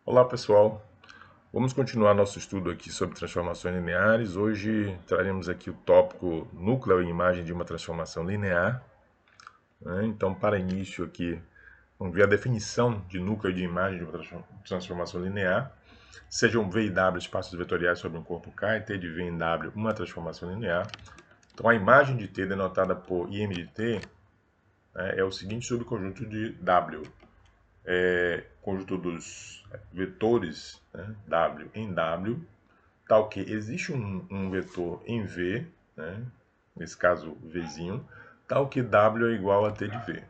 Olá pessoal, vamos continuar nosso estudo aqui sobre transformações lineares. Hoje traremos aqui o tópico núcleo e imagem de uma transformação linear, né? Então, para início aqui, vamos ver a definição de núcleo e de imagem de uma transformação linear. Sejam V e W espaços vetoriais sobre um corpo K e T de V em W uma transformação linear. Então, a imagem de T denotada por IM de T, né, é o seguinte subconjunto de W. Conjunto dos vetores, né, W em W, tal que existe um vetor em V, né, nesse caso Vzinho, tal que W é igual a T de V.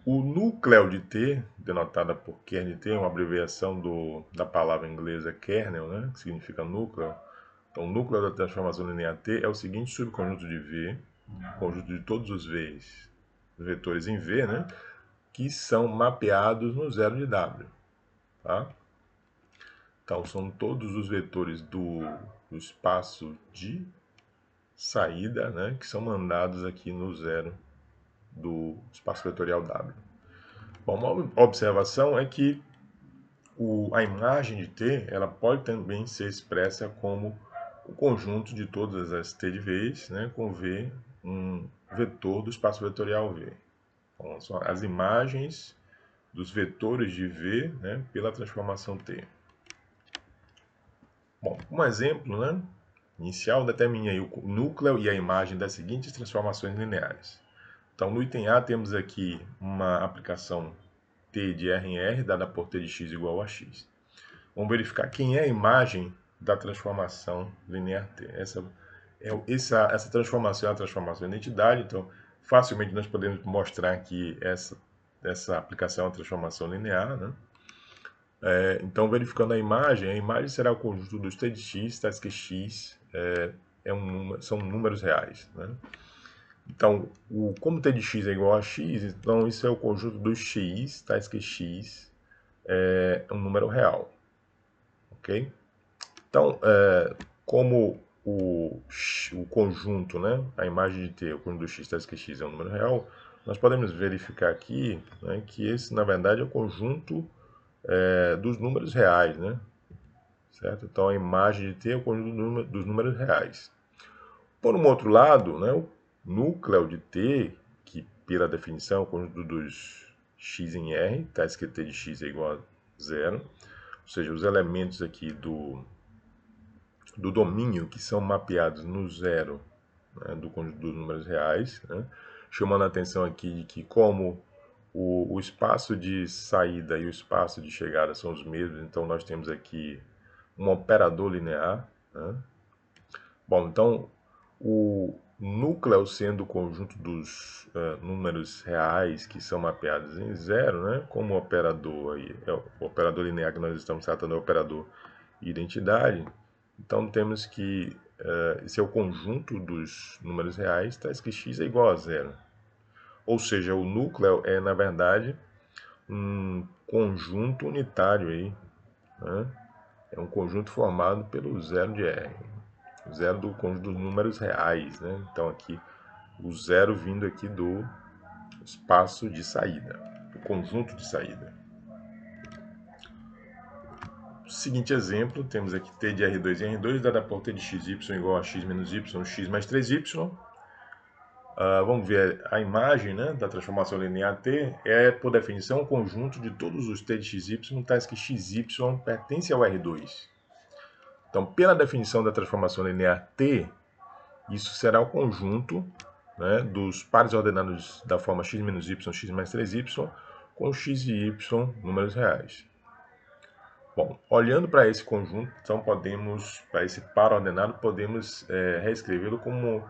O núcleo de T, denotada por kern de T, é uma abreviação da palavra inglesa kernel, né, que significa núcleo. Então, o núcleo da transformação linear T é o seguinte subconjunto de V, conjunto de todos os V's, vetores em V, né, que são mapeados no zero de W. Tá? Então, são todos os vetores do espaço de saída, né, que são mandados aqui no zero do espaço vetorial W. Bom, uma observação é que a imagem de T ela pode também ser expressa como o conjunto de todas as T de V's, né, com V, um vetor do espaço vetorial V. Então, são as imagens dos vetores de V, né, pela transformação T. Bom, um exemplo, né, inicial determina aí o núcleo e a imagem das seguintes transformações lineares. Então, no item A, temos aqui uma aplicação T de R em R, dada por T de x igual a x. Vamos verificar quem é a imagem da transformação linear T. Essa transformação é a transformação de identidade, então facilmente nós podemos mostrar que essa aplicação é uma transformação linear, né? Então, verificando a imagem será o conjunto dos t de x, tais que x são números reais, né? Então, como t de x é igual a x, então isso é o conjunto dos x, tais que x é um número real, ok? Então, como o conjunto, né, a imagem de t, o conjunto dos x, tais que x é um número real, nós podemos verificar aqui, né, que esse, na verdade, é o conjunto dos números reais, né? Certo? Então, a imagem de T é o conjunto dos números reais. Por um outro lado, né, o núcleo de T, que pela definição é o conjunto dos x em R, tais que T de x é igual a zero, ou seja, os elementos aqui do domínio que são mapeados no zero, né, do conjunto dos números reais, né, chamando a atenção aqui de que como o espaço de saída e o espaço de chegada são os mesmos, então nós temos aqui um operador linear, né? Bom, então o núcleo sendo o conjunto dos números reais que são mapeados em zero, né? Como o operador aí, o operador linear que nós estamos tratando é o operador identidade. Então temos que esse é o conjunto dos números reais, tais que x é igual a zero. Ou seja, o núcleo é, na verdade, um conjunto unitário aí, né? É um conjunto formado pelo zero de R. O zero do conjunto dos números reais, né? Então aqui o zero vindo aqui do espaço de saída, do conjunto de saída. Seguinte exemplo, temos aqui T de R2 em R2, dada por T de xy igual a x menos y, x mais 3y. Vamos ver a imagem, né, da transformação linear T, é, por definição, o conjunto de todos os T de xy, tais que xy pertence ao R2. Então, pela definição da transformação linear T, isso será o conjunto, né, dos pares ordenados da forma x menos y, x mais 3y, com x e y números reais. Bom, olhando para esse conjunto, então para esse par ordenado, podemos reescrevê-lo como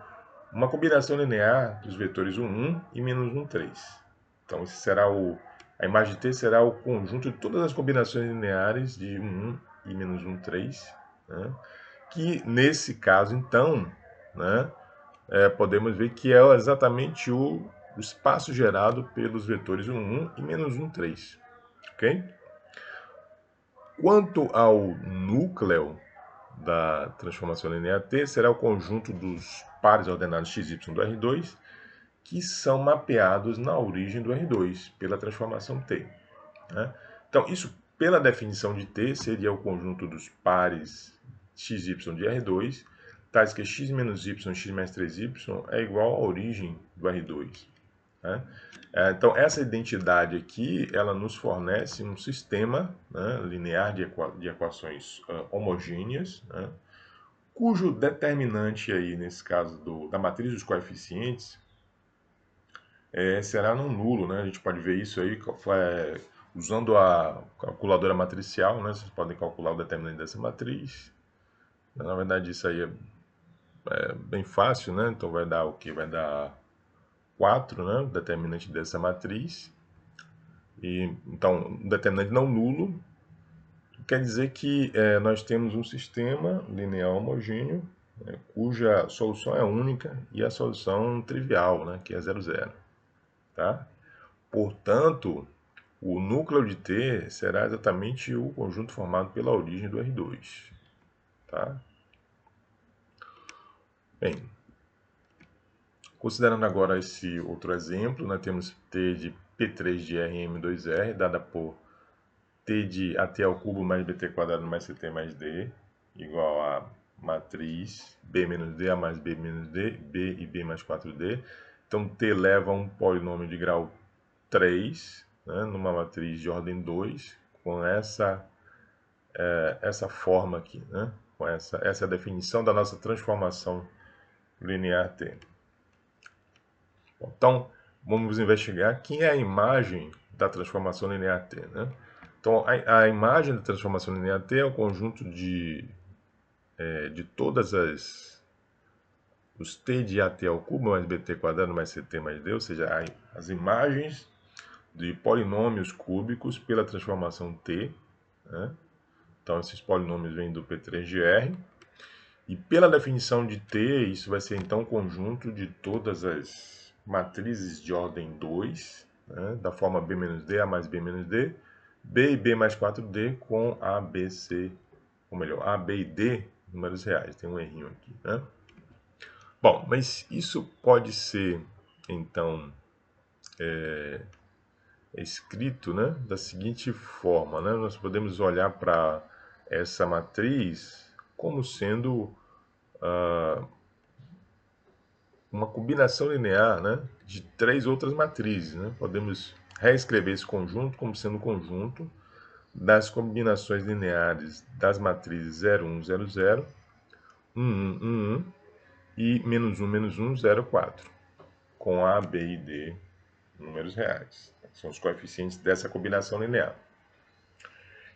uma combinação linear dos vetores 1 e menos 1, 3. Então, esse será a imagem de T será o conjunto de todas as combinações lineares de 1 e menos 1, 3, né? Que nesse caso, então, né, podemos ver que é exatamente o espaço gerado pelos vetores 1 e menos 1, 3. Ok? Quanto ao núcleo da transformação linear T, será o conjunto dos pares ordenados x, y do R2, que são mapeados na origem do R2, pela transformação T. Né? Então, isso pela definição de T, seria o conjunto dos pares xy de R2, tais que x menos y, x mais 3y é igual à origem do R2. Né? Então, essa identidade aqui, ela nos fornece um sistema, né, linear de equações homogêneas, né, cujo determinante aí, nesse caso da matriz dos coeficientes, será não nulo, né? A gente pode ver isso aí usando a calculadora matricial, né? Vocês podem calcular o determinante dessa matriz. Na verdade, isso aí é bem fácil, né? Então, vai dar o que? Vai dar 4, né? O determinante dessa matriz. Então, um determinante não nulo quer dizer que nós temos um sistema linear homogêneo, né, cuja solução é única e a solução trivial, né? Que é 0, 0. Tá? Portanto, o núcleo de T será exatamente o conjunto formado pela origem do R2. Tá? Bem, considerando agora esse outro exemplo, nós temos T de P3 de Rm2R, dada por T de AT ao cubo mais BT quadrado mais CT mais D, igual a matriz B menos D, A mais B menos D, B e B mais 4D. Então, T leva a um polinômio de grau 3, né, numa matriz de ordem 2, com essa forma aqui, né, com essa é a definição da nossa transformação linear T. Então, vamos investigar quem é a imagem da transformação linear T. Né? Então, a imagem da transformação linear T é o conjunto de todas os T de AT ao cubo mais BT quadrado mais CT mais D, ou seja, as imagens de polinômios cúbicos pela transformação T. Né? Então, esses polinômios vêm do P3 de R. E pela definição de T, isso vai ser então o conjunto de todas as matrizes de ordem 2, né, da forma B menos D, A mais B menos D, B e B mais 4D com A, B, C, ou melhor, A, B e D, números reais. Tem um errinho aqui. Né? Bom, mas isso pode ser, então, escrito, né, da seguinte forma. Né? Nós podemos olhar para essa matriz como sendo uma combinação linear, né, de 3 outras matrizes. Né? Podemos reescrever esse conjunto como sendo o conjunto das combinações lineares das matrizes 0, 1, 0, 0, 1, 1, 1, 1 e menos 1, menos 1, 0, 4, com A, B e D números reais. São os coeficientes dessa combinação linear.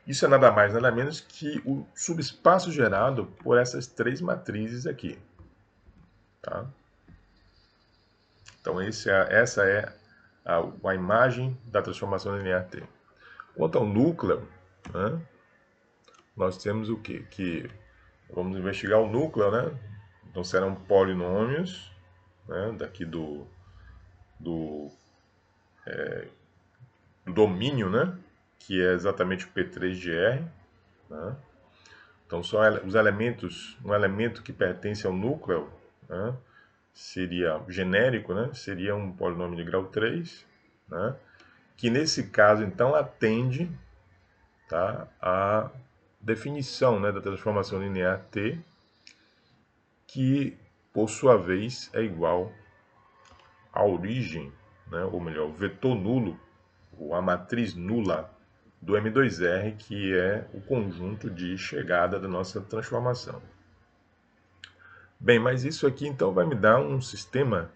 Isso é nada mais, nada menos que o subespaço gerado por essas 3 matrizes aqui. Tá? Então, essa é a imagem da transformação linear T. Quanto ao núcleo, né, nós temos o quê? Que vamos investigar o núcleo, né? Então, serão polinômios, né, daqui do domínio, né, que é exatamente o P3 de R. Né? Então, são os elementos, um elemento que pertence ao núcleo, né, seria genérico, né, seria um polinômio de grau 3, né, que nesse caso, então, atende, tá, a definição, né, da transformação linear T, que, por sua vez, é igual à origem, né, ou melhor, o vetor nulo, ou a matriz nula do M2R, que é o conjunto de chegada da nossa transformação. Bem, mas isso aqui então vai me dar um sistema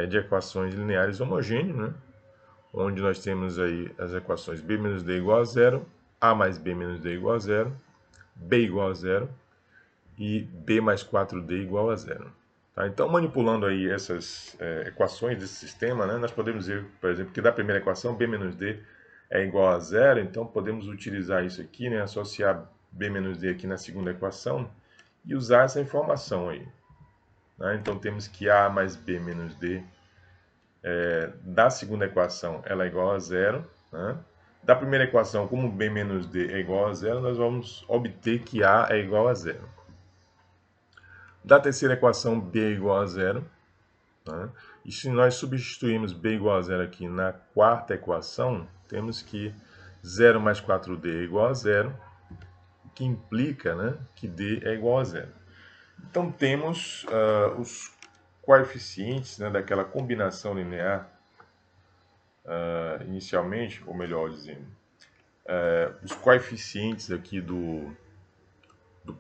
de equações lineares homogêneo, né? Onde nós temos aí as equações B menos D igual a 0, A mais B menos D igual a 0, B igual a 0 e B mais 4D igual a 0. Tá? Então, manipulando aí essas equações desse sistema, né, nós podemos ver, por exemplo, que da primeira equação B menos D é igual a 0, então podemos utilizar isso aqui, né, associar B menos D aqui na segunda equação e usar essa informação aí. Né? Então, temos que A mais B menos D da segunda equação ela é igual a 0. Né? Da primeira equação, como B menos D é igual a 0, nós vamos obter que A é igual a 0. Da terceira equação, B é igual a 0. Né? E se nós substituirmos B igual a 0 aqui na quarta equação, temos que 0 mais 4D é igual a 0, que implica, né, que D é igual a 0. Então temos os coeficientes, né, daquela combinação linear inicialmente, ou melhor dizendo, os coeficientes aqui do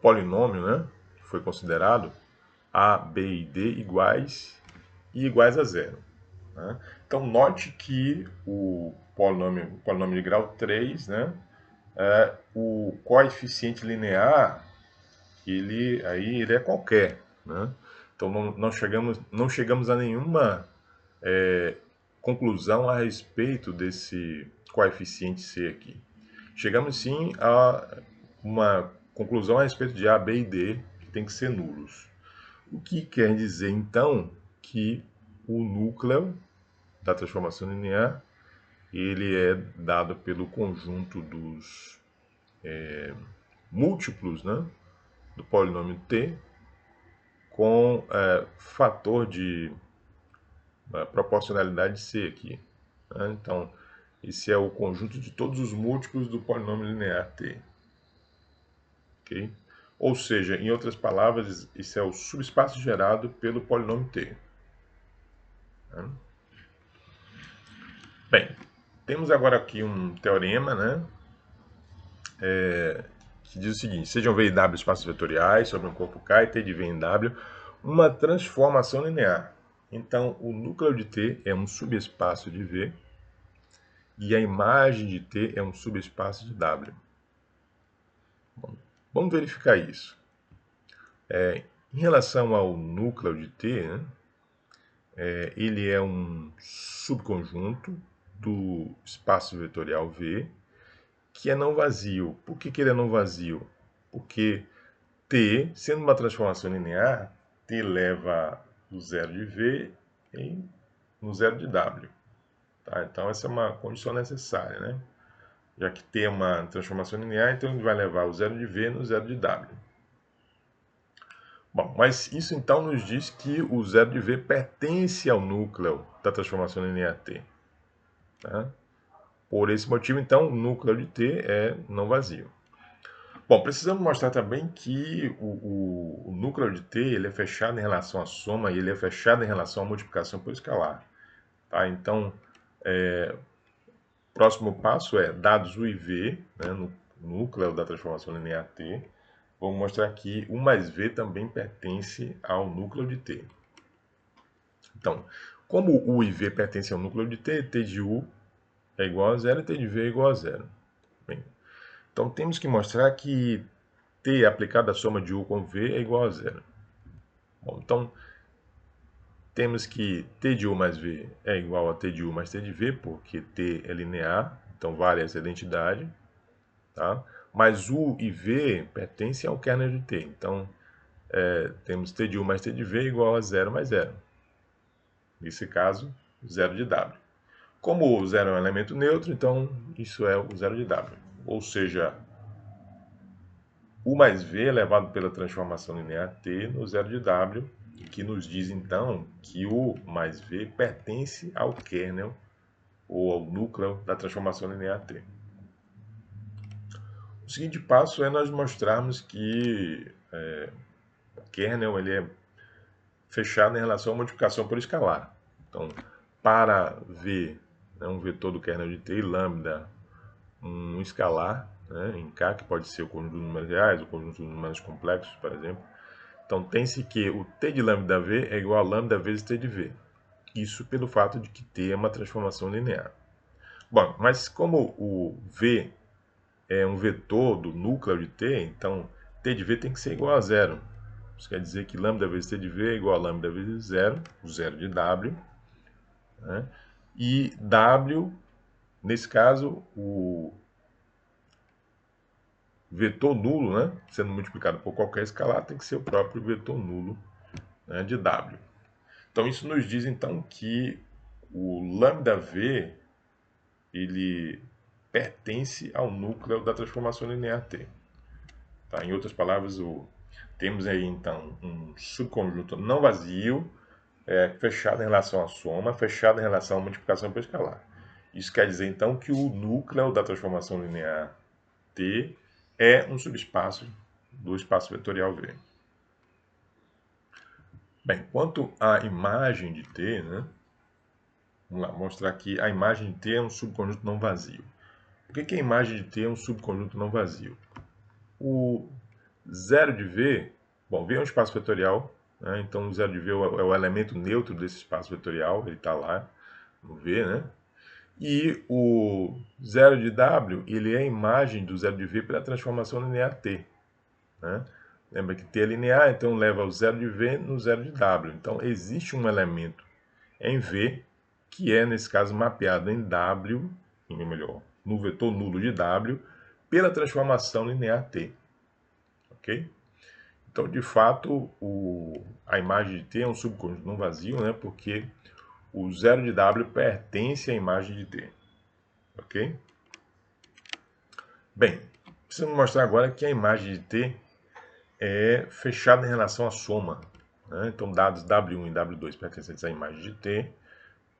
polinômio, né, que foi considerado, A, B e D iguais a zero. Né? Então note que o polinômio de grau 3, né, o coeficiente linear, ele é qualquer. Né? Então não chegamos a nenhuma conclusão a respeito desse coeficiente C aqui. Chegamos sim a uma conclusão a respeito de A, B e D, que tem que ser nulos. O que quer dizer, então, que o núcleo da transformação linear ele é dado pelo conjunto dos múltiplos, né, do polinômio t com fator de proporcionalidade c aqui. Né? Então, esse é o conjunto de todos os múltiplos do polinômio linear t. Okay? Ou seja, em outras palavras, isso é o subespaço gerado pelo polinômio t. Né? Bem, temos agora aqui um teorema, né, que diz o seguinte: sejam V e W espaços vetoriais sobre um corpo K e T de V em W, uma transformação linear. Então, o núcleo de T é um subespaço de V e a imagem de T é um subespaço de W. Bom, vamos verificar isso. Em relação ao núcleo de T, né, ele é um subconjunto do espaço vetorial V, que é não vazio. Por que ele é não vazio? Porque T, sendo uma transformação linear, T leva o zero de V no zero de W. Tá? Então, essa é uma condição necessária, né? Já que T é uma transformação linear, então ele vai levar o zero de V no zero de W. Bom, mas isso então nos diz que o zero de V pertence ao núcleo da transformação linear T. Tá? Por esse motivo, então, o núcleo de T é não vazio. Bom, precisamos mostrar também que o núcleo de T ele é fechado em relação à soma e ele é fechado em relação à multiplicação por escalar. Tá? Então, próximo passo é, dados U e V, né, no núcleo da transformação linear T, vamos mostrar que U mais V também pertence ao núcleo de T. Então, como U e V pertencem ao núcleo de T, T de U é igual a zero e T de V é igual a zero. Bem, então, temos que mostrar que T aplicado à soma de U com V é igual a zero. Bom, então, temos que T de U mais V é igual a T de U mais T de V, porque T é linear, então vale essa identidade. Tá? Mas U e V pertencem ao kernel de T. Então, temos T de U mais T de V igual a 0 mais 0. Nesse caso, 0 de W. Como o 0 é um elemento neutro, então isso é o 0 de W. Ou seja, U mais V elevado pela transformação linear T no 0 de W, que nos diz então que U mais V pertence ao kernel ou ao núcleo da transformação linear T. O seguinte passo é nós mostrarmos que o kernel ele é fechado em relação à multiplicação por escalar. Então, para V, né, um vetor do kernel de T, lambda, um escalar, né, em K, que pode ser o conjunto de números reais, o conjunto de números complexos, por exemplo. Então, tem-se que o T de lambda V é igual a lambda vezes T de V. Isso pelo fato de que T é uma transformação linear. Bom, mas como o V é um vetor do núcleo de T, então T de V tem que ser igual a zero. Isso quer dizer que lambda vezes T de V é igual a lambda vezes zero, o zero de W. Né? E W, nesse caso, o vetor nulo, né, sendo multiplicado por qualquer escalar, tem que ser o próprio vetor nulo, né, de W. Então isso nos diz então que o lambda V ele pertence ao núcleo da transformação linear T. Tá? Em outras palavras, temos aí então um subconjunto não vazio, fechado em relação à soma, fechado em relação à multiplicação por escalar. Isso quer dizer, então, que o núcleo da transformação linear T é um subespaço do espaço vetorial V. Bem, quanto à imagem de T, né? Vamos lá, mostrar aqui, a imagem de T é um subconjunto não vazio. Por que a imagem de T é um subconjunto não vazio? O zero de V, bom, V é um espaço vetorial, né? Então o zero de V é o elemento neutro desse espaço vetorial, ele está lá no V, né? E o zero de W, ele é a imagem do zero de V pela transformação linear T, né? Lembra que T é linear, então leva o zero de V no zero de W. Então existe um elemento em V, que é, nesse caso, mapeado em W, melhor, no vetor nulo de W, pela transformação linear T. Ok? Então, de fato, a imagem de T é um subconjunto não vazio, né? Porque o zero de W pertence à imagem de T. Ok? Bem, precisamos mostrar agora que a imagem de T é fechada em relação à soma, né? Então, dados W1 e W2 pertencentes à imagem de T,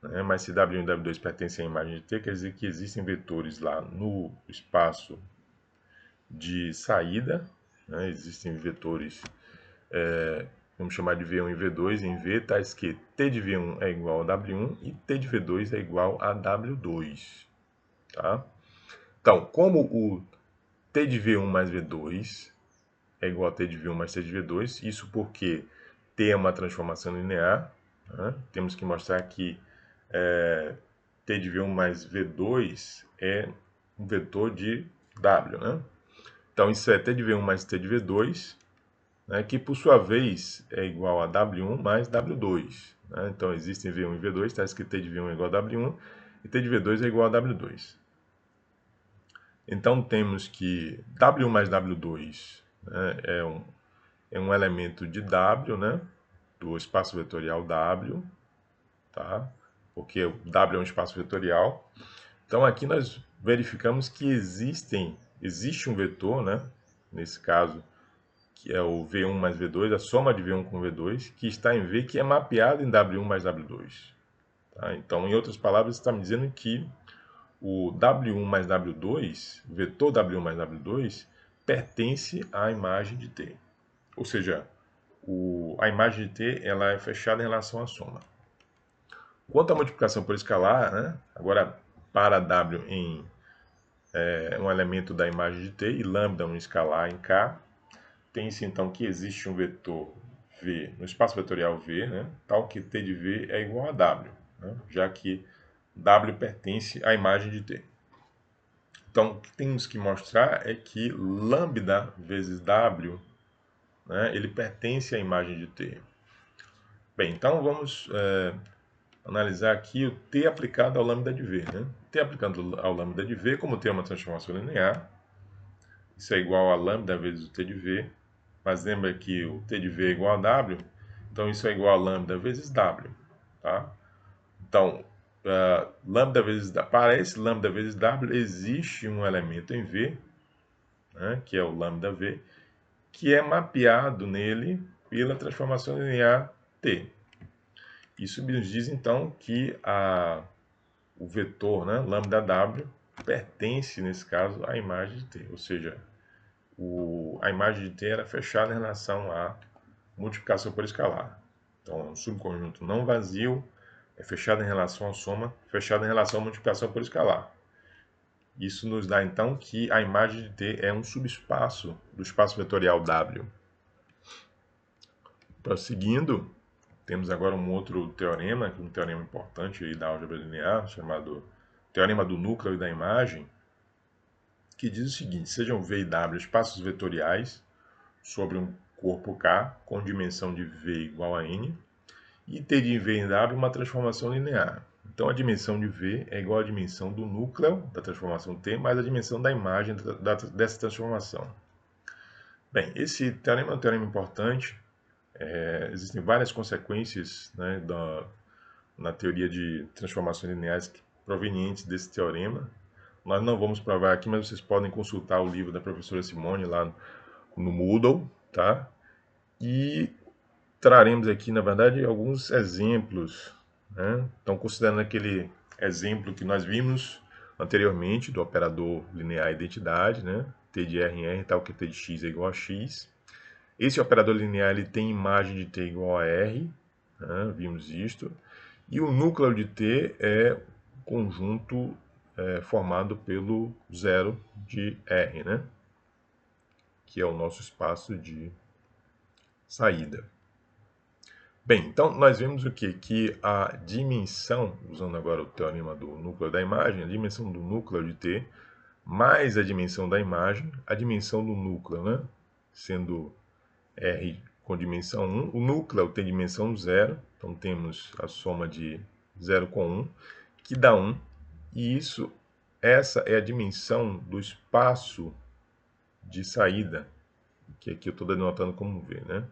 né? Mas se W1 e W2 pertencem à imagem de T, quer dizer que existem vetores lá no espaço de saída, né? Existem vetores, vamos chamar de V1 e V2, em V, tais que T de V1 é igual a W1 e T de V2 é igual a W2. Tá? Então, como o T de V1 mais V2 é igual a T de V1 mais T de V2, isso porque T é uma transformação linear, né? Temos que mostrar que T de V1 mais V2 é um vetor de W, né? Então, isso é T de V1 mais T de V2, né, que por sua vez é igual a W1 mais W2. Né? Então, existem V1 e V2, está escrito T de V1 é igual a W1 e T de V2 é igual a W2. Então, temos que W1 mais W2, né, é um elemento de W, né, do espaço vetorial W, tá? Porque o W é um espaço vetorial. Então, aqui nós verificamos que existe um vetor, né, nesse caso, que é o V1 mais V2, a soma de V1 com V2, que está em V, que é mapeado em W1 mais W2. Tá? Então, em outras palavras, está me dizendo que o W1 mais W2, o vetor W1 mais W2, pertence à imagem de T. Ou seja, a imagem de T ela é fechada em relação à soma. Quanto à multiplicação por escalar, né? Agora para W em um elemento da imagem de T e lambda um escalar em K, tem-se então que existe um vetor V no espaço vetorial V, né, tal que T de V é igual a W, né, já que W pertence à imagem de T. Então, o que temos que mostrar é que lambda vezes W, né, ele pertence à imagem de T. Bem, então vamos analisar aqui o T aplicado ao lambda de V. Né? T aplicado ao lambda de V, como T é uma transformação linear, isso é igual a lambda vezes o T de V, mas lembra que o T de V é igual a W, então isso é igual a lambda vezes W. Tá? Então, lambda vezes, para esse lambda vezes W, existe um elemento em V, né, que é o lambda V, que é mapeado nele pela transformação linear T. Isso nos diz, então, que o vetor, né, lambda W, pertence, nesse caso, à imagem de T, ou seja, a imagem de T era fechada em relação à multiplicação por escalar. Então, é um subconjunto não vazio, é fechado em relação à soma, fechado em relação à multiplicação por escalar. Isso nos dá, então, que a imagem de T é um subespaço do espaço vetorial W. Prosseguindo, temos agora um outro teorema, um teorema importante aí da álgebra linear, chamado Teorema do Núcleo e da Imagem, que diz o seguinte: sejam V e W espaços vetoriais sobre um corpo K com dimensão de V igual a N, e T de V em W uma transformação linear. Então, a dimensão de V é igual à dimensão do núcleo da transformação T mais a dimensão da imagem dessa transformação. Bem, esse teorema é um teorema importante. Existem várias consequências, né, na teoria de transformações lineares provenientes desse teorema. Nós não vamos provar aqui, mas vocês podem consultar o livro da professora Simone lá no Moodle, tá? E traremos aqui, na verdade, alguns exemplos, né? Então, considerando aquele exemplo que nós vimos anteriormente do operador linear identidade, né? T de R em R, tal que T de X é igual a X. Esse operador linear ele tem imagem de T igual a R, né? Vimos isto. E o núcleo de T é um conjunto formado pelo zero de R, né? Que é o nosso espaço de saída. Bem, então nós vemos o quê? Que a dimensão, usando agora o teorema do núcleo da imagem, a dimensão do núcleo de T mais a dimensão da imagem, a dimensão do núcleo, né? Sendo R com dimensão 1, o núcleo tem dimensão 0, então temos a soma de 0 com 1, que dá 1, e essa é a dimensão do espaço de saída, que aqui eu estou denotando como V, né?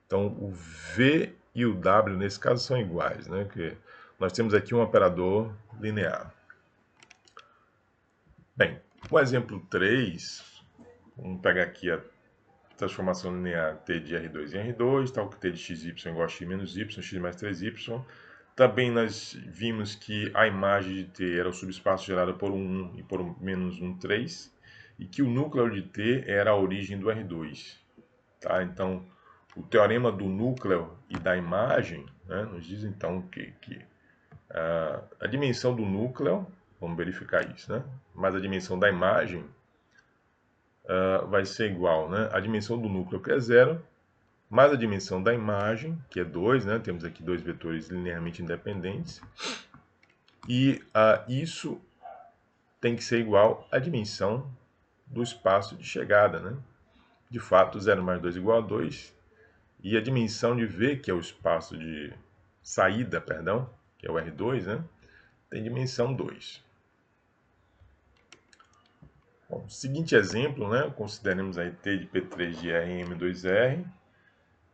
Então, o V e o W, nesse caso, são iguais, né? Porque nós temos aqui um operador linear. Bem, o exemplo 3, vamos pegar aqui a transformação linear T de R2 em R2, tal que T de XY igual a X menos Y, X mais 3Y. Também nós vimos que a imagem de T era o subespaço gerado por 1 e por menos 1, 3, e que o núcleo de T era a origem do R2. Tá? Então, o teorema do núcleo e da imagem, né, nos diz então que a dimensão do núcleo, vamos verificar isso, né, mais a dimensão da imagem vai ser igual, né, a dimensão do núcleo, que é 0, mais a dimensão da imagem, que é 2, né, temos aqui dois vetores linearmente independentes, e isso tem que ser igual à dimensão do espaço de chegada, né. De fato, 0 mais 2 igual a 2, e a dimensão de V, que é o espaço de saída, perdão, que é o R2, né, tem dimensão 2. Bom, seguinte exemplo, né, consideremos aí T de P3 de R em M2R,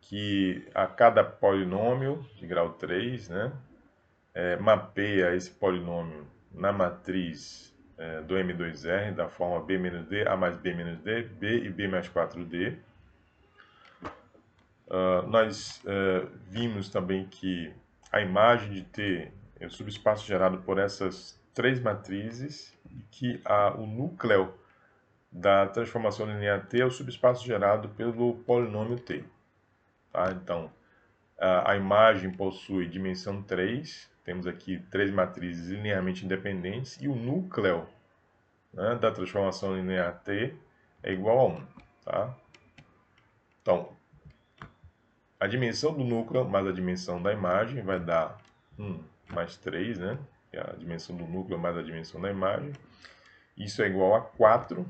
que a cada polinômio de grau 3, né, mapeia esse polinômio na matriz do M2R da forma B menos D, A mais B menos D, B e B mais 4D. Nós vimos também que a imagem de T é o subespaço gerado por essas três matrizes e que o núcleo da transformação linear T é o subespaço gerado pelo polinômio T. Tá? Então, a imagem possui dimensão 3, temos aqui três matrizes linearmente independentes, e o núcleo, né, da transformação linear T é igual a 1. Tá? Então, a dimensão do núcleo mais a dimensão da imagem vai dar 1 mais 3, né? Que é a dimensão do núcleo mais a dimensão da imagem. Isso é igual a 4,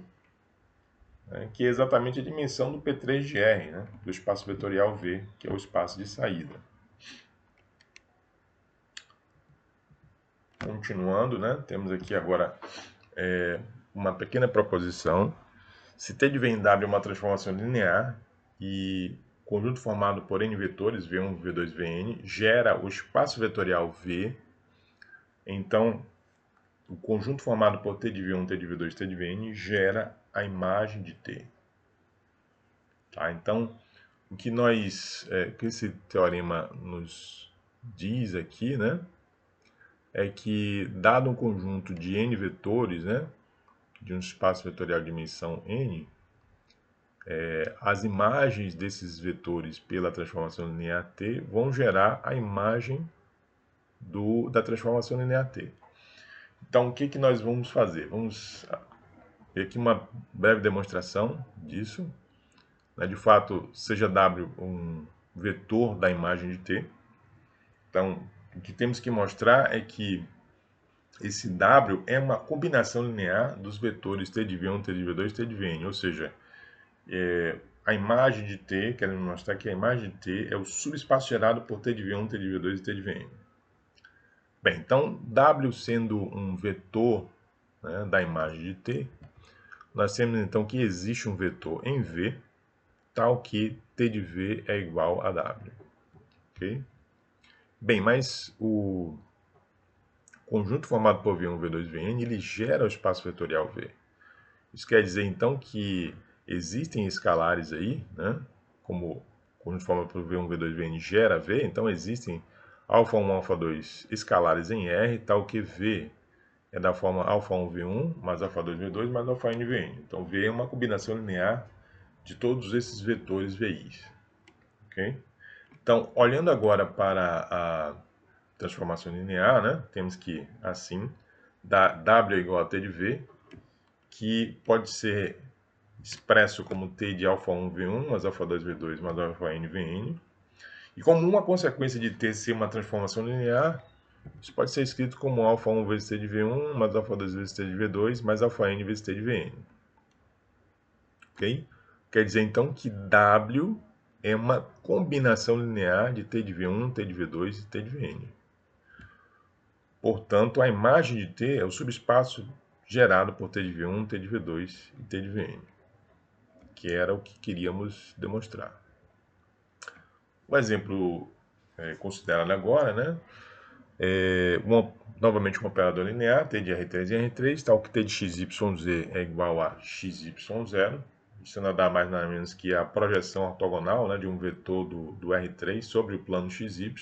né? Que é exatamente a dimensão do P3 de R, né? Do espaço vetorial V, que é o espaço de saída. Continuando, né? Temos aqui agora uma pequena proposição. Se T de V em W é uma transformação linear e conjunto formado por N vetores, V1, V2, Vn, gera o espaço vetorial V. Então, o conjunto formado por T de V1, T de V2, T de Vn gera a imagem de T. Tá? Então, o que que esse teorema nos diz aqui, né, é que dado um conjunto de N vetores, né, de um espaço vetorial de dimensão N, as imagens desses vetores pela transformação linear T vão gerar a imagem da transformação linear T. Então, o que nós vamos fazer? Vamos ver aqui uma breve demonstração disso. De fato, seja W um vetor da imagem de T. Então, o que temos que mostrar é que esse W é uma combinação linear dos vetores T de V1, T de V2, T de Vn, ou seja, a imagem de T, queremos mostrar que a imagem de T é o subespaço gerado por T de V1, T de V2 e T de Vn. Bem, então, W sendo um vetor, né, da imagem de T, nós temos então que existe um vetor em V, tal que T de V é igual a W. Ok? Bem, mas o conjunto formado por V1, V2 e Vn, ele gera o espaço vetorial V. Isso quer dizer então que existem escalares aí, né, como o conjunto formado por V1, V2 e Vn gera V, então existem α1, α2 escalares em R, tal que V é da forma α1, V1, mais α2, V2, mais αn, Vn. Então, V é uma combinação linear de todos esses vetores VIs. Okay? Então, olhando agora para a transformação linear, né, temos que, assim, W é igual a T de V, que pode ser expresso como T de α1, V1, mais α2, V2, mais αn, Vn. E como uma consequência de T ser uma transformação linear, isso pode ser escrito como α1 vezes T de V1, mais α2 vezes T de V2, mais αn vezes T de Vn. Ok? Quer dizer, então, que W é uma combinação linear de T de V1, T de V2 e T de Vn. Portanto, a imagem de T é o subespaço gerado por T de V1, T de V2 e T de Vn, que era o que queríamos demonstrar. O exemplo considerado agora, né, novamente um operador linear, T de R3 e R3, tal que T de XYZ é igual a XY0. Isso nada mais nada menos que a projeção ortogonal, né, de um vetor do R3 sobre o plano XY.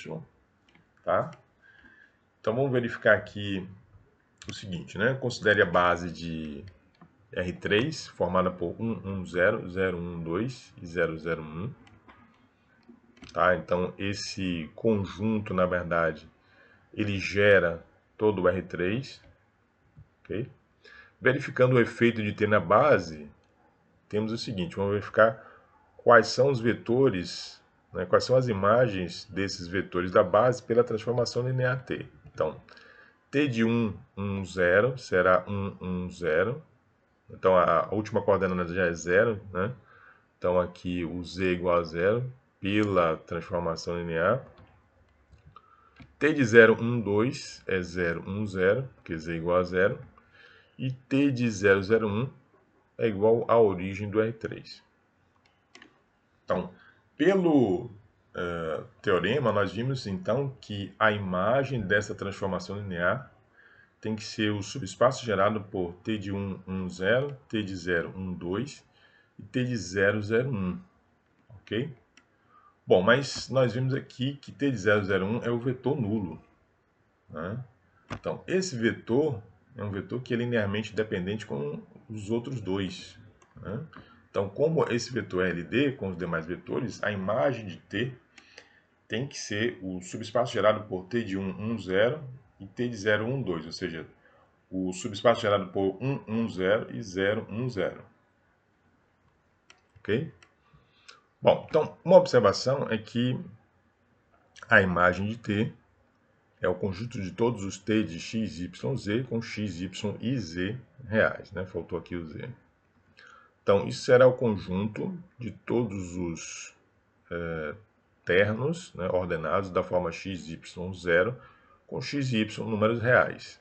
Tá? Então vamos verificar aqui o seguinte, né? Considere a base de R3 formada por 1, 1, 0, 0, 1, 2 e 0, 0, 1. Tá? Então esse conjunto, na verdade, ele gera todo o R3. Okay? Verificando o efeito de T na base, temos o seguinte, vamos verificar quais são os vetores, né, quais são as imagens desses vetores da base pela transformação linear T. Então, T de 1, 1, 0 será 1, 1, 0. Então, a última coordenada já é 0, né? Então, aqui o Z é igual a 0 pela transformação linear. T de 0, 1, 2 é 0, 1, 0, porque Z é igual a 0. E T de 0, 0, 1 é igual à origem do R3. Então, pelo teorema, nós vimos então que a imagem dessa transformação linear tem que ser o subespaço gerado por T de 1, 1, 0, T de 0, 1, 2 e T de 0, 0, 1. Ok? Bom, mas nós vimos aqui que T de 0, 0, 1 é o vetor nulo. Né? Então, esse vetor é um vetor que é linearmente dependente com os outros dois. Né? Então, como esse vetor é LD com os demais vetores, a imagem de T tem que ser o subespaço gerado por T de 1, 1, 0 e T de 0, 1, 2, ou seja, o subespaço gerado por 1, 1, 0 e 0, 1, 0. Ok? Bom, então, uma observação é que a imagem de T é o conjunto de todos os T de x, y, z com x, y e z reais. Né? Faltou aqui o z. Então, isso será o conjunto de todos os ternos, né, ordenados da forma x, y, 0 com x e y números reais.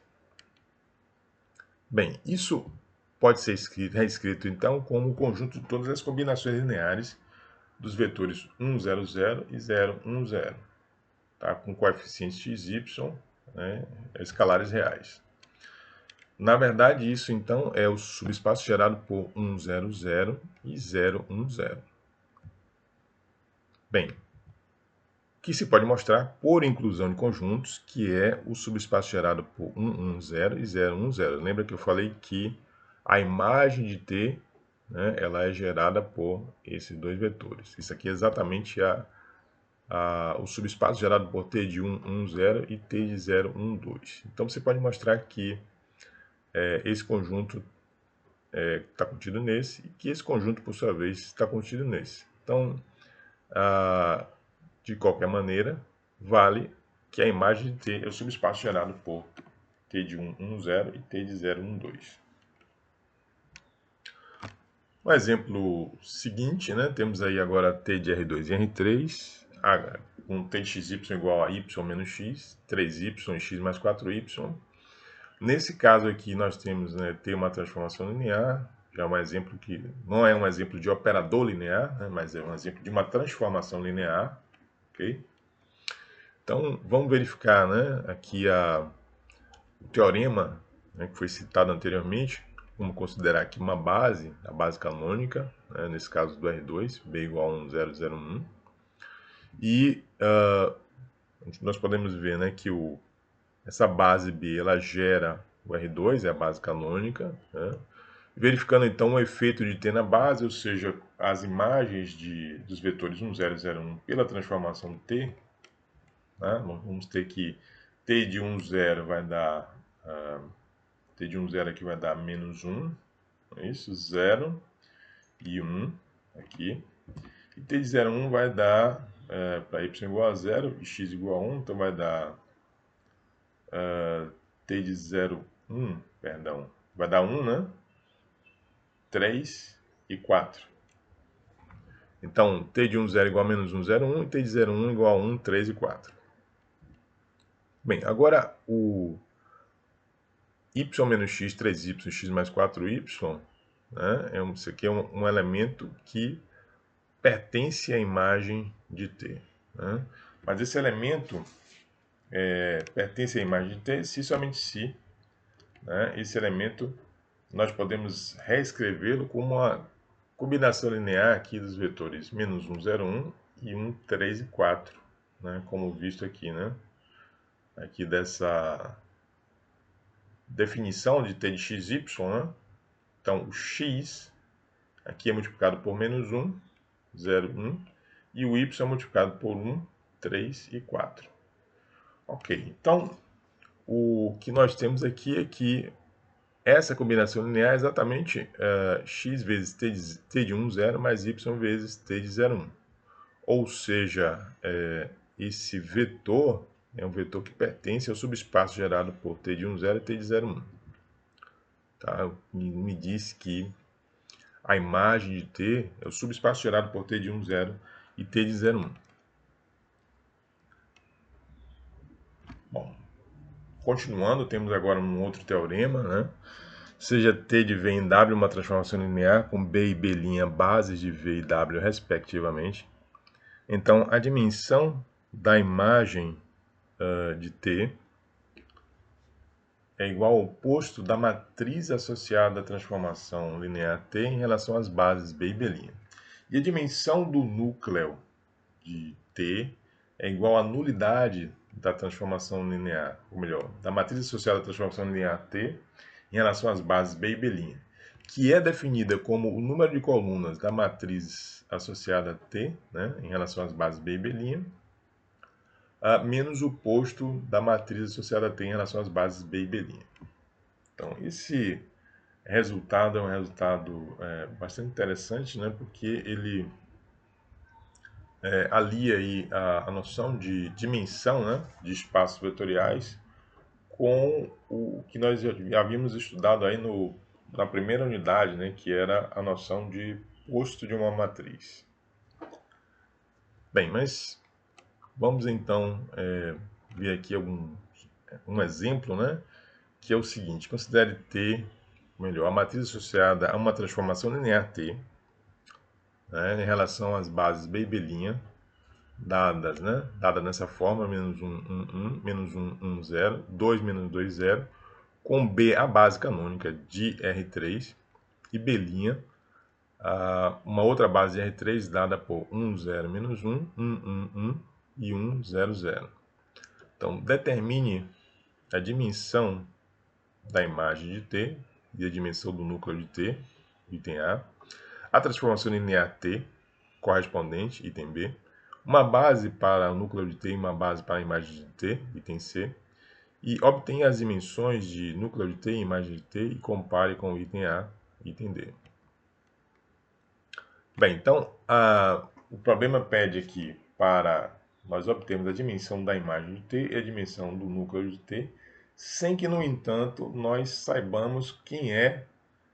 Bem, isso pode ser reescrito então como o conjunto de todas as combinações lineares dos vetores 1, 0, 0 e 0, 1, 0, tá? Com coeficientes x, y, né, escalares reais. Na verdade, isso então é o subespaço gerado por 1, 0, 0 e 0, 1, 0. Bem, que se pode mostrar por inclusão de conjuntos, que é o subespaço gerado por 1, 1, 0 e 0, 1, 0. Lembra que eu falei que a imagem de T, né, ela é gerada por esses dois vetores. Isso aqui é exatamente o subespaço gerado por T de 1, 1, 0 e T de 0, 1, 2. Então você pode mostrar que esse conjunto está contido nesse e que esse conjunto, por sua vez, está contido nesse. Então, de qualquer maneira, vale que a imagem de T é o subespaço gerado por T de 1, 1, 0 e T de 0, 1, 2. O exemplo seguinte, né, temos aí agora T de R2 e R3, com T de xy igual a y menos x, 3y e x mais 4y. Nesse caso aqui, nós temos, né, T uma transformação linear, já é um exemplo que não é um exemplo de operador linear, né, mas é um exemplo de uma transformação linear. Okay? Então, vamos verificar, né, aqui o teorema, né, que foi citado anteriormente. Vamos considerar aqui uma base, a base canônica, né, nesse caso do R2, B igual a 1, 0, 0, 1. E nós podemos ver, né, que essa base B ela gera o R2, é a base canônica, né? Verificando então o efeito de T na base, ou seja, as imagens dos vetores 1, 0 e 0, 1 pela transformação de T, né? Vamos ter que T de 1, 0 vai dar, T de 1, 0 aqui vai dar menos 1, é isso? 0 e 1 aqui. E T de 0, 1 vai dar, para y igual a 0 e x igual a 1, então vai dar T de 0, 1, perdão, vai dar 1, né? 3 e 4. Então, T de 1, 0 igual a menos 1, 0, 1, e T de 0, 1 igual a 1, 3 e 4. Bem, agora o y menos x, 3y, x mais 4y, né, isso aqui é um elemento que pertence à imagem de T. Né? Mas esse elemento pertence à imagem de T se somente se, né, esse elemento nós podemos reescrevê-lo como uma combinação linear aqui dos vetores menos 1, 0, 1 e 1, 3 e 4, né, como visto aqui, né? Aqui dessa definição de t de xy, né? Então, o x aqui é multiplicado por menos 1, 0, 1, e o y é multiplicado por 1, 3 e 4. Ok, então, o que nós temos aqui é que essa combinação linear é exatamente x vezes t de 1, 0, mais y vezes t de 0, 1. Ou seja, esse vetor é um vetor que pertence ao subespaço gerado por t de 1, 0 e t de 0, 1. Tá? Me diz que a imagem de t é o subespaço gerado por t de 1, 0 e t de 0, 1. Bom, continuando, temos agora um outro teorema, né? Seja T de V em W uma transformação linear com B e B' bases de V e W respectivamente. Então, a dimensão da imagem de T é igual ao oposto da matriz associada à transformação linear T em relação às bases B e B'. E a dimensão do núcleo de T é igual à nulidade da transformação linear, ou melhor, da matriz associada à transformação linear T em relação às bases B e B', que é definida como o número de colunas da matriz associada a T, né, em relação às bases B e B', menos o posto da matriz associada a T em relação às bases B e B'. Então, esse resultado é um resultado bastante interessante, né, porque ele alia aí a noção de dimensão, né, de espaços vetoriais com o que nós já havíamos estudado aí na primeira unidade, né, que era a noção de posto de uma matriz. Bem, mas vamos então ver aqui um exemplo, né, que é o seguinte: considere T, melhor, a matriz associada a uma transformação linear T, né, em relação às bases B e B', dadas, né? Dada nessa forma, menos 1, 1, 1, menos 1, 1, 0, 2, menos 2, 0, com B a base canônica de R3 e B', uma outra base de R3 dada por 1, 0, menos 1, 1, 1, 1 e 1, 0, 0. Então, determine a dimensão da imagem de T e a dimensão do núcleo de T, item a transformação linear T correspondente, item B, uma base para o núcleo de T e uma base para a imagem de T, item C, e obtenha as dimensões de núcleo de T e imagem de T e compare com o item A, item D. Bem, então, o problema pede aqui para nós obtermos a dimensão da imagem de T e a dimensão do núcleo de T, sem que, no entanto, nós saibamos quem é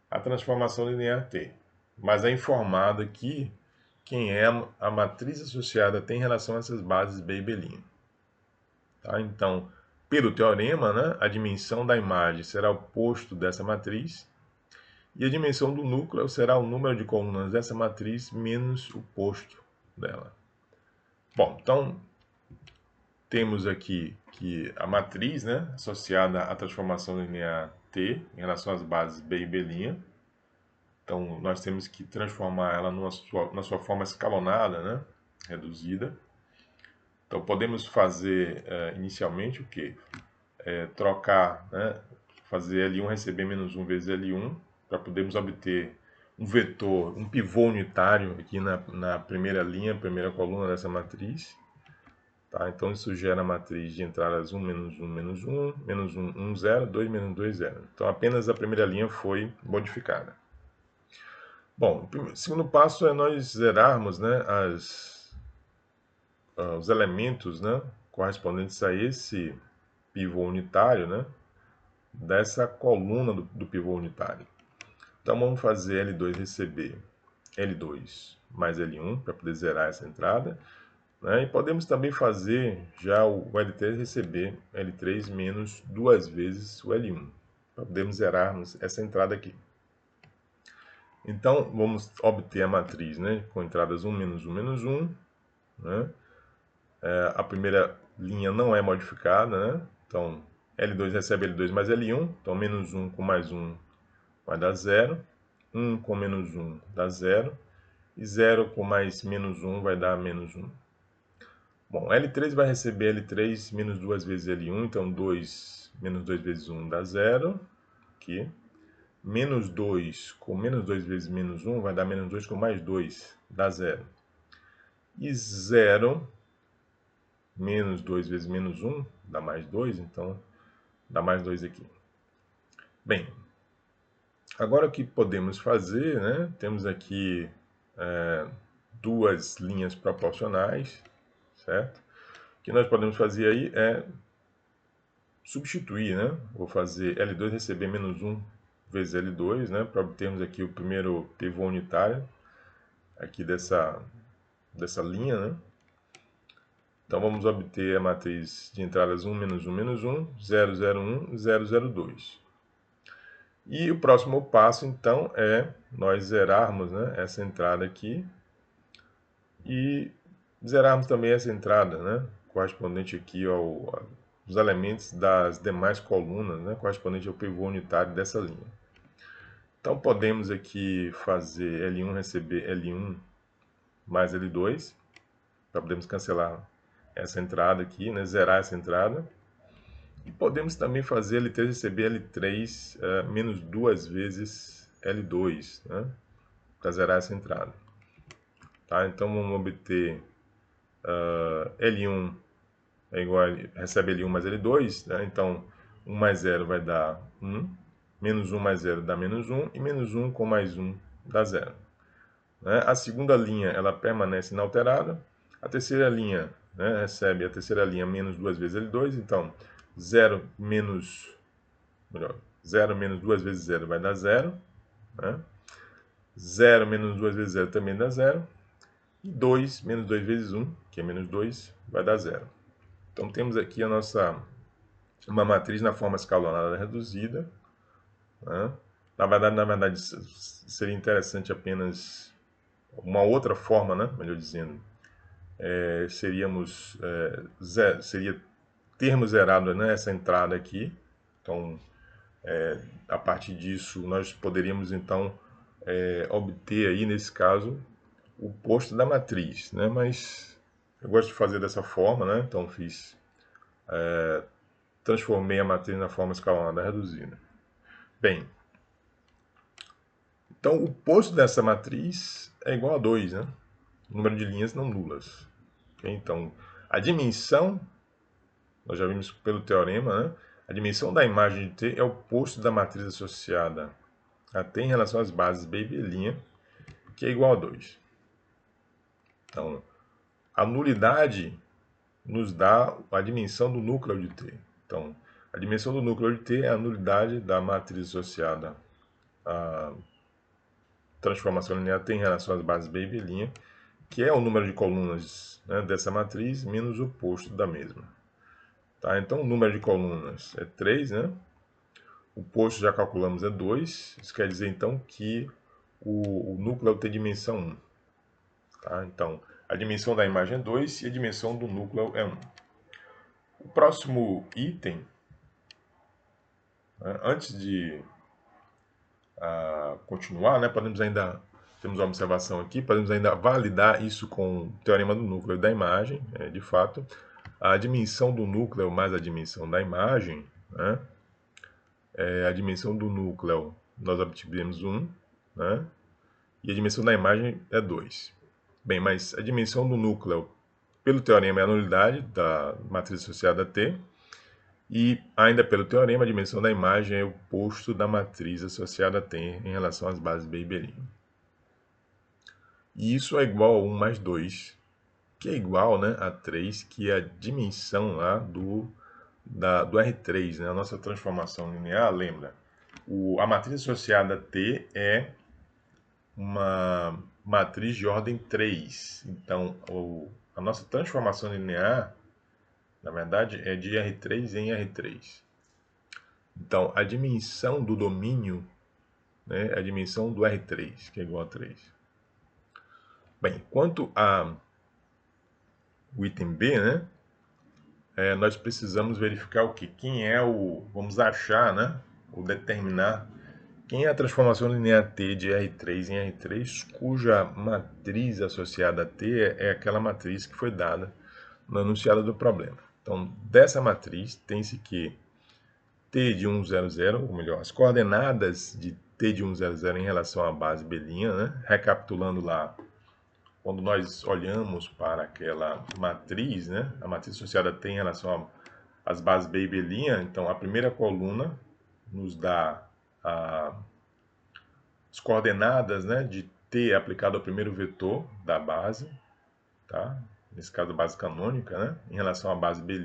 a transformação linear T. Mas é informado aqui quem é a matriz associada T em relação a essas bases B e B'. Tá? Então, pelo teorema, né, a dimensão da imagem será o posto dessa matriz e a dimensão do núcleo será o número de colunas dessa matriz menos o posto dela. Bom, então temos aqui que a matriz, né, associada à transformação linear T em relação às bases B e B'. Então, nós temos que transformar ela na sua forma escalonada, né, reduzida. Então, podemos fazer inicialmente o quê? Trocar, né? Fazer L1 receber menos 1 vezes L1, para podermos obter um vetor, um pivô unitário aqui na primeira linha, primeira coluna dessa matriz. Tá? Então, isso gera a matriz de entradas 1, menos 1, menos 1, menos 1, 1, 0, 2, menos 2, 0. Então, apenas a primeira linha foi modificada. Bom, o segundo passo é nós zerarmos, né, os elementos, né, correspondentes a esse pivô unitário, né, dessa coluna do pivô unitário. Então, vamos fazer L2 receber L2 mais L1 para poder zerar essa entrada. Né? E podemos também fazer já o L3 receber L3 menos duas vezes o L1. Para podermos zerarmos essa entrada aqui. Então, vamos obter a matriz, né, com entradas 1, menos 1, menos 1. Né? A primeira linha não é modificada. Né? Então, L2 recebe L2 mais L1. Então, menos 1 com mais 1 vai dar 0. 1 com menos 1 dá 0. E 0 com mais menos 1 vai dar menos 1. Bom, L3 vai receber L3 menos 2 vezes L1, então 2 menos 2 vezes 1 dá 0, aqui. Menos 2 com menos 2 vezes menos 1 vai dar menos 2 com mais 2, dá 0. E 0 menos 2 vezes menos 1 dá mais 2, então dá mais 2 aqui. Bem, agora o que podemos fazer, né? Temos aqui duas linhas proporcionais, certo? O que nós podemos fazer aí é substituir, né? Vou fazer L2 receber menos 1 vezes L2, né? Para obtermos aqui o primeiro pivô unitário aqui dessa linha, né? Então, vamos obter a matriz de entradas 1, menos 1, menos 1, 0, 0, 1, 0, 0, 2. E o próximo passo, então, é nós zerarmos, né, essa entrada aqui e zerarmos também essa entrada, né, correspondente aqui aos elementos das demais colunas, né, correspondente ao pivô unitário dessa linha. Então, podemos aqui fazer L1 receber L1 mais L2, para podermos cancelar essa entrada aqui, né, zerar essa entrada. E podemos também fazer L3 receber L3 menos duas vezes L2, né, para zerar essa entrada. Tá? Então, vamos obter L1 é igual a, recebe L1 mais L2, né? Então 1 mais 0 vai dar 1, menos 1 mais 0 dá menos 1, e menos 1 com mais 1 dá 0. Né? A segunda linha ela permanece inalterada, a terceira linha, né, recebe a terceira linha menos 2 vezes L2, então 0 menos 2 vezes 0 vai dar 0, né? 0 menos 2 vezes 0 também dá 0, e 2 menos 2 vezes 1, que é menos 2, vai dar 0. Então temos aqui uma matriz na forma escalonada reduzida. Né? Na verdade, seria interessante apenas uma outra forma, né? Melhor dizendo, seria termos zerado, né, essa entrada aqui. Então, a partir disso, nós poderíamos então obter aí, nesse caso, o posto da matriz, né? Mas eu gosto de fazer dessa forma, né? Então transformei a matriz na forma escalonada reduzida. Bem, então o posto dessa matriz é igual a 2, né? Número de linhas não nulas. Okay? Então, a dimensão, nós já vimos pelo teorema, né? A dimensão da imagem de T é o posto da matriz associada a T em relação às bases B e B', que é igual a 2. Então, a nulidade nos dá a dimensão do núcleo de T. Então, a dimensão do núcleo de T é a nulidade da matriz associada à transformação linear T em relação às bases B e B', que é o número de colunas, né, dessa matriz menos o posto da mesma. Tá? Então, o número de colunas é 3, né? O posto já calculamos é 2. Isso quer dizer, então, que o núcleo tem dimensão 1. Tá? Então, a dimensão da imagem é 2 e a dimensão do núcleo é 1. O próximo item, né, antes de continuar, né, podemos ainda temos uma observação aqui, podemos ainda validar isso com o teorema do núcleo da imagem, de fato. A dimensão do núcleo mais a dimensão da imagem, né? A dimensão do núcleo nós obtivemos 1, né? E a dimensão da imagem é 2. Bem, mas a dimensão do núcleo, pelo teorema, é a nulidade da matriz associada a T, e ainda pelo teorema, a dimensão da imagem é o oposto da matriz associada a T em relação às bases B e B'. E isso é igual a 1 mais 2, que é igual, né, a 3, que é a dimensão lá do R3, né, a nossa transformação linear. Lembra, a matriz associada a T é uma matriz de ordem 3. Então, a nossa transformação linear, na verdade, é de R3 em R3. Então, a dimensão do domínio, né, é a dimensão do R3, que é igual a 3. Bem, quanto ao item B, né, nós precisamos verificar o que? Quem é vamos achar, né, ou determinar quem é a transformação linear T de R3 em R3, cuja matriz associada a T é aquela matriz que foi dada no enunciado do problema. Então, dessa matriz, tem-se que T de 1, 0, 0, ou melhor, as coordenadas de T de 1, 0, 0 em relação à base B', né? Recapitulando lá, quando nós olhamos para aquela matriz, né? A matriz associada a T em relação às bases B e B', então a primeira coluna nos dá as coordenadas, né, de T aplicado ao primeiro vetor da base, tá? Nesse caso a base canônica, né, em relação à base B',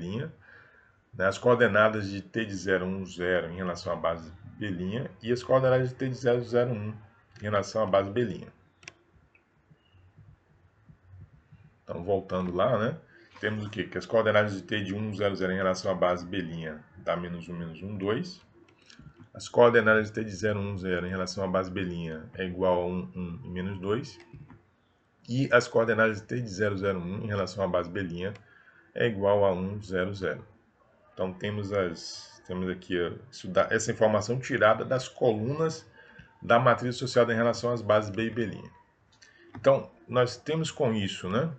né, as coordenadas de T de 0, 1, 0 em relação à base B', e as coordenadas de T de 0, 0, 1 em relação à base B'. Então, voltando lá, né, temos o quê? Que as coordenadas de T de 1, 0, 0 em relação à base B' dá menos 1, menos 1, 2. As coordenadas de T de 0, 1, 0 em relação à base B' é igual a 1, 1 e menos 2. E as coordenadas de T de 0, 0, 1 em relação à base B' é igual a 1, 0, 0. Então, temos aqui essa informação tirada das colunas da matriz associada em relação às bases B e B'. Então, nós temos com isso, né,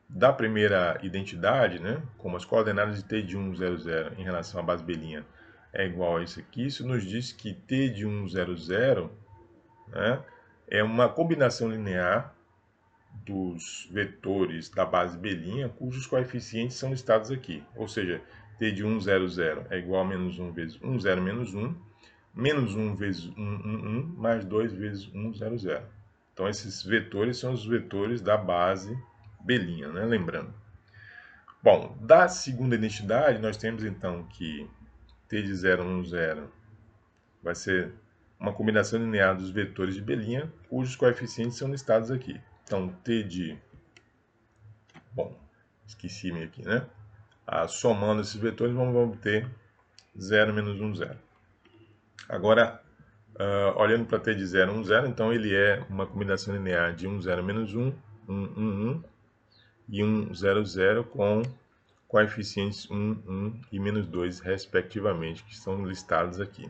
da primeira identidade, né, como as coordenadas de T de 1, 0, 0 em relação à base B' é igual a isso aqui. Isso nos diz que T de 1, 0, 0, né, é uma combinação linear dos vetores da base B', cujos coeficientes são listados aqui. Ou seja, T de 1, 0, 0 é igual a menos 1 vezes 1, 0, menos 1, menos 1 vezes 1, 1, 1, mais 2 vezes 1, 0, 0. Então, esses vetores são os vetores da base B', né? Lembrando. Bom, da segunda identidade, nós temos então que T de 0, 1, 0 vai ser uma combinação linear dos vetores de B', cujos coeficientes são listados aqui. Então, T de... Bom, esqueci-me aqui, né? Somando esses vetores, vamos obter 0, menos 1, 0. Agora, olhando para T de 0, 1, 0, então ele é uma combinação linear de 1, 0, menos 1, 1, 1, 1 e 1, 0, 0 com coeficientes 1, 1 e menos 2, respectivamente, que estão listados aqui.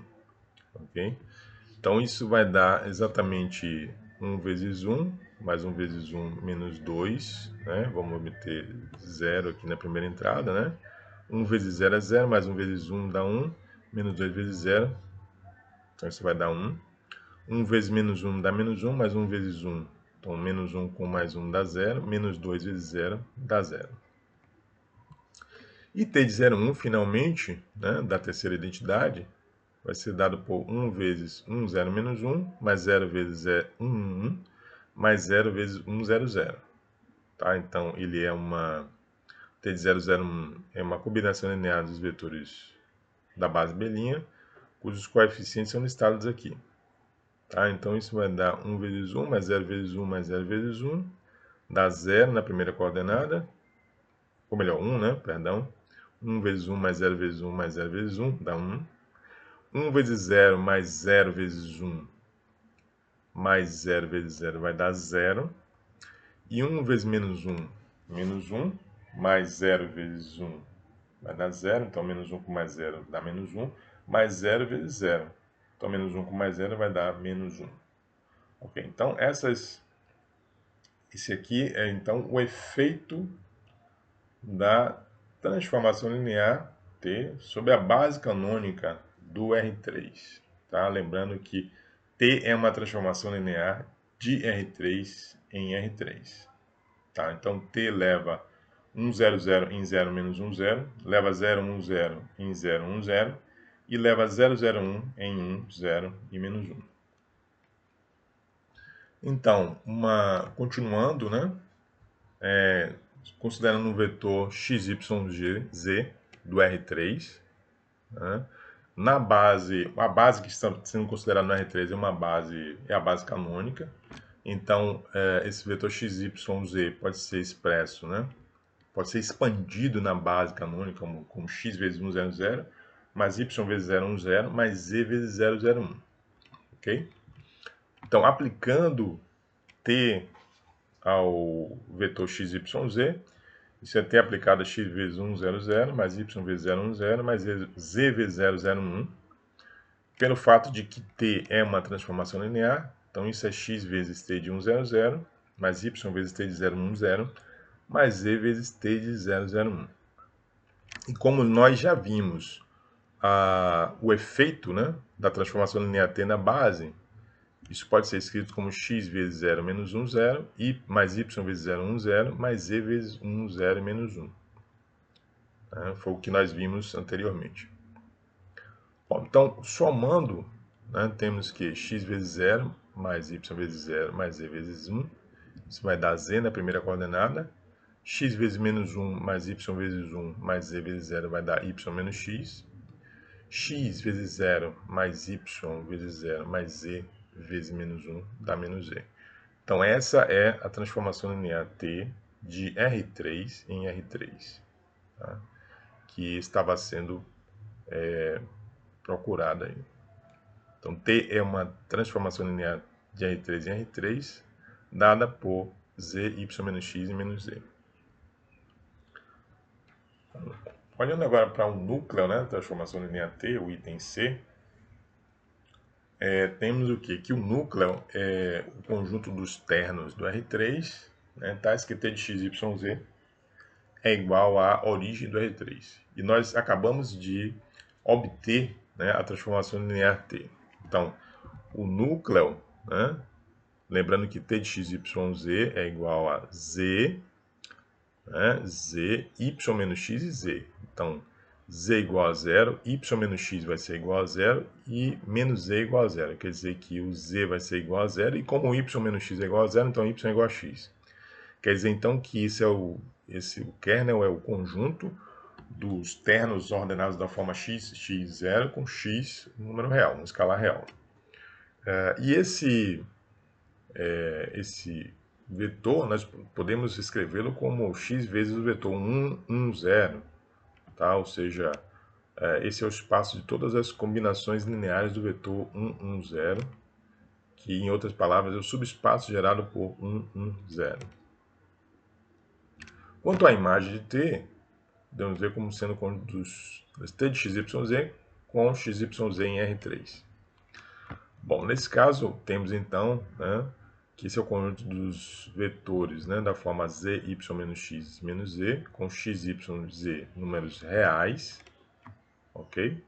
Ok? Então, isso vai dar exatamente 1 vezes 1, mais 1 vezes 1, menos 2, né? Vamos obter 0 aqui na primeira entrada, né? 1 vezes 0 é 0, mais 1 vezes 1 dá 1, menos 2 vezes 0, então isso vai dar 1. 1 vezes menos 1 dá menos 1, mais 1 vezes 1, então menos 1 com mais 1 dá 0, menos 2 vezes 0 dá 0. E T de 0, 1, finalmente, né, da terceira identidade, vai ser dado por 1 vezes 1, 0, menos 1, mais 0 vezes 1, 1, 1, mais 0 vezes 1, 0, 0. Tá? Então, ele é T de 0, 0, 1 é uma combinação linear dos vetores da base B', cujos coeficientes são listados aqui. Tá? Então, isso vai dar 1 vezes 1, mais 0 vezes 1, mais 0 vezes 1, dá 0 na primeira coordenada, ou melhor, 1, né? Perdão. 1 vezes 1, mais 0 vezes 1, mais 0 vezes 1, dá 1. 1 vezes 0, mais 0 vezes 1, mais 0 vezes 0 vai dar 0. E 1 vezes menos 1, menos 1, mais 0 vezes 1 vai dar 0. Então, menos 1 com mais 0 dá menos 1, mais 0 vezes 0. Então, menos 1 com mais 0 vai dar menos 1. Ok? Então, essas Esse aqui é então o efeito da transformação linear T sobre a base canônica do R3. Tá? Lembrando que T é uma transformação linear de R3 em R3. Tá? Então T leva 1, 0, 0 em 0 menos 1, 0, leva 0, 1, 0 em 0, 1, 0, e leva 0, 0, 1 em 1, 0 e menos 1. Então, continuando, né? Considerando um vetor x, y, z do R3, né? Na base, a base que está sendo considerada no R3 é a base canônica. Então, esse vetor x, y, z pode ser expresso, né? Pode ser expandido na base canônica como x vezes 1, 0, 0, mais y vezes 0, 1, 0, mais z vezes 0, 0, 1. Ok? Então, aplicando t ao vetor x, y, z, isso é t aplicado a x vezes 1, 0, 0, mais y vezes 0, 1, 0, mais z vezes 0, 0, 1. Pelo fato de que t é uma transformação linear, então isso é x vezes t de 1, 0, 0, mais y vezes t de 0, 1, 0, mais z vezes t de 0, 0, 1. E como nós já vimos o efeito, né, da transformação linear t na base, isso pode ser escrito como x vezes 0 menos 1, 0, e mais y vezes 0, 1, 0, mais z vezes 1, 0 menos 1. Foi o que nós vimos anteriormente. Bom, então, somando, né, temos que x vezes 0, mais y vezes 0, mais z vezes 1. Isso vai dar z na primeira coordenada. X vezes menos 1, mais y vezes 1, mais z vezes 0 vai dar y menos x. X vezes 0, mais y vezes 0, mais z vezes menos 1, dá menos z. Então, essa é a transformação linear T de R3 em R3, tá? Que estava sendo procurada aí. Então, T é uma transformação linear de R3 em R3, dada por z, y menos x e menos z. Olhando agora para um núcleo, né, transformação linear T, o item C, temos o quê? Que o núcleo é o conjunto dos ternos do R3, né, tais que T de x, y, z é igual à origem do R3. E nós acabamos de obter, né, a transformação linear T. Então, o núcleo, né, lembrando que T de x, y, z é igual a z, né, z, y menos x e z. Então, z igual a zero, y menos x vai ser igual a zero e menos z igual a zero. Quer dizer que o z vai ser igual a zero e como y menos x é igual a zero, então y é igual a x. Quer dizer então que o kernel é o conjunto dos ternos ordenados da forma x, x0 com x, um número real, um escalar real. E esse vetor, nós podemos escrevê-lo como x vezes o vetor 1, 1, 0. Tá? Ou seja, esse é o espaço de todas as combinações lineares do vetor 1, 1, 0, que em outras palavras é o subespaço gerado por 1, 1, 0. Quanto à imagem de T, podemos ver como sendo o conjunto dos T de x, y, z com x, y, z em R3. Bom, nesse caso, temos então, né, que esse é o conjunto dos vetores, né, da forma z, y menos x menos z, com x, y, z números reais, ok?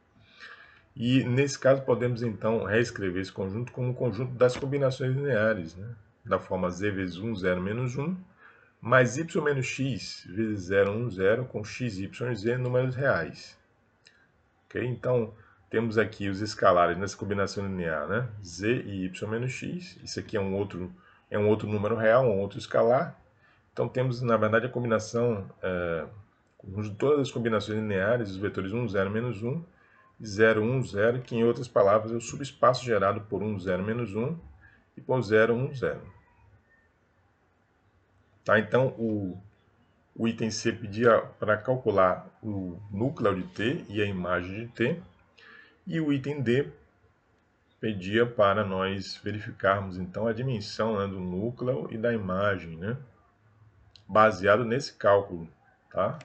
E nesse caso podemos então reescrever esse conjunto como o conjunto das combinações lineares, né, da forma z vezes 1, 0 menos 1, mais y menos x vezes 0, 1, 0, com x, y e z números reais. Ok? Então, temos aqui os escalares nessa combinação linear, né? Z e y menos x. Isso aqui é um outro número real, um outro escalar. Então, temos, na verdade, a combinação, de todas as combinações lineares, os vetores 1, 0, menos 1, 0, 1, 0, que, em outras palavras, é o subespaço gerado por 1, 0, menos 1 e por 0, 1, 0. Tá? Então, o item C pedia para calcular o núcleo de T e a imagem de T. E o item D pedia para nós verificarmos então a dimensão, né, do núcleo e da imagem, né, baseado nesse cálculo, tá,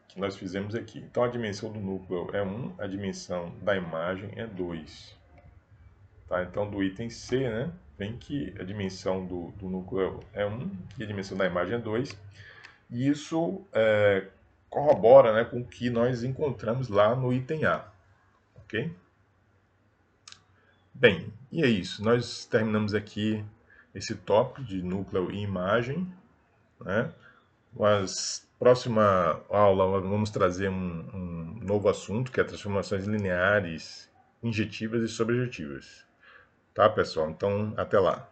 que nós fizemos aqui. Então a dimensão do núcleo é 1, a dimensão da imagem é 2. Tá? Então do item C, né, vem que a dimensão do núcleo é 1 e a dimensão da imagem é 2. E isso corrobora, né, com o que nós encontramos lá no item A. Ok? Bem, e é isso. Nós terminamos aqui esse tópico de núcleo e imagem, né? Mas próxima aula vamos trazer um novo assunto, que é transformações lineares, injetivas e sobrejetivas. Tá, pessoal? Então, até lá.